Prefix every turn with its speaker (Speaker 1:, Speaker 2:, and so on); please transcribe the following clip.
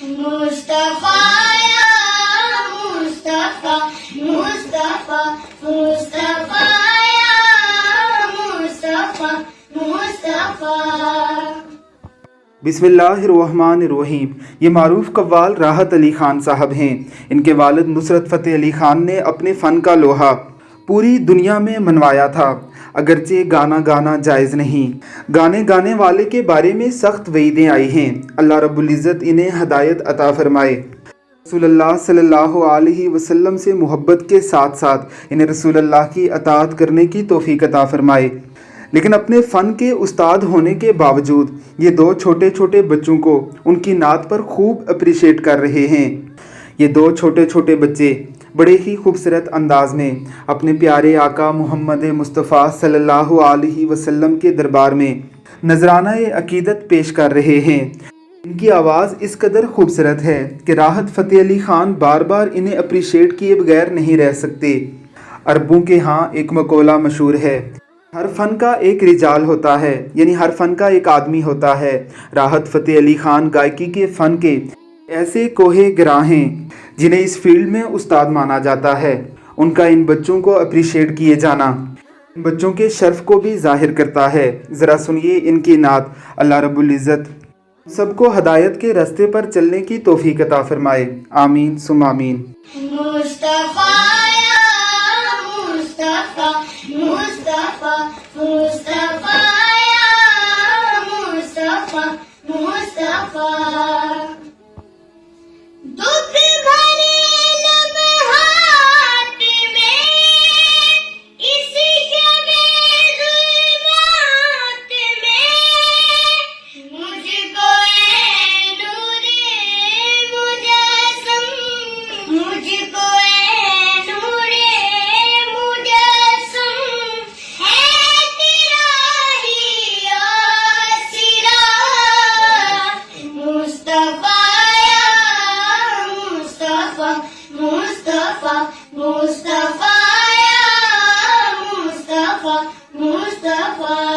Speaker 1: مصطفیٰ یا مصطفیٰ مصطفیٰ مصطفیٰ یا مصطفیٰ مصطفیٰ۔
Speaker 2: بسم اللہ الرحمن الرحیم۔ یہ معروف قوال راحت علی خان صاحب ہیں۔ ان کے والد نصرت فتح علی خان نے اپنے فن کا لوہا پوری دنیا میں منوایا تھا، اگرچہ گانا گانا جائز نہیں۔ گانے گانے والے کے بارے میں سخت وعیدیں آئی ہیں۔ اللہ رب العزت انہیں ہدایت عطا فرمائے۔ رسول اللہ صلی اللہ علیہ وسلم سے محبت کے ساتھ ساتھ انہیں رسول اللہ کی اطاعت کرنے کی توفیق عطا فرمائے۔ لیکن اپنے فن کے استاد ہونے کے باوجود یہ دو چھوٹے چھوٹے بچوں کو ان کی نعت پر خوب اپریشیٹ کر رہے ہیں۔ یہ دو چھوٹے چھوٹے بچے بڑے ہی خوبصورت انداز میں اپنے پیارے آقا محمد مصطفیٰ صلی اللہ علیہ وسلم کے دربار میں نذرانہ عقیدت پیش کر رہے ہیں۔ ان کی آواز اس قدر خوبصورت ہے کہ راحت فتح علی خان بار بار انہیں اپریشیٹ کیے بغیر نہیں رہ سکتے۔ عربوں کے ہاں ایک مقولہ مشہور ہے، ہر فن کا ایک رجال ہوتا ہے، یعنی ہر فن کا ایک آدمی ہوتا ہے۔ راحت فتح علی خان گائکی کے فن کے ایسے کوہ گراں ہیں جنہیں اس فیلڈ میں استاد مانا جاتا ہے۔ ان کا ان بچوں کو اپریشیٹ کیے جانا ان بچوں کے شرف کو بھی ظاہر کرتا ہے۔ ذرا سنیے ان کی نعت۔ اللہ رب العزت سب کو ہدایت کے راستے پر چلنے کی توفیق عطا فرمائے، آمین ثم آمین۔
Speaker 1: مصطفیٰ یا مصطفیٰ مصطفیٰ مصطفیٰ یا مصطفیٰ مصطفیٰ۔ دکھ بھرے لمحات میں اسی شب ظلمات میں مجھ کو اے نور مجسم مجھ کو اے نور مجسم ہے تیرا ہی آسرا۔ مصطفیٰ مصطفیٰ مصطفیٰ یا مصطفیٰ مصطفیٰ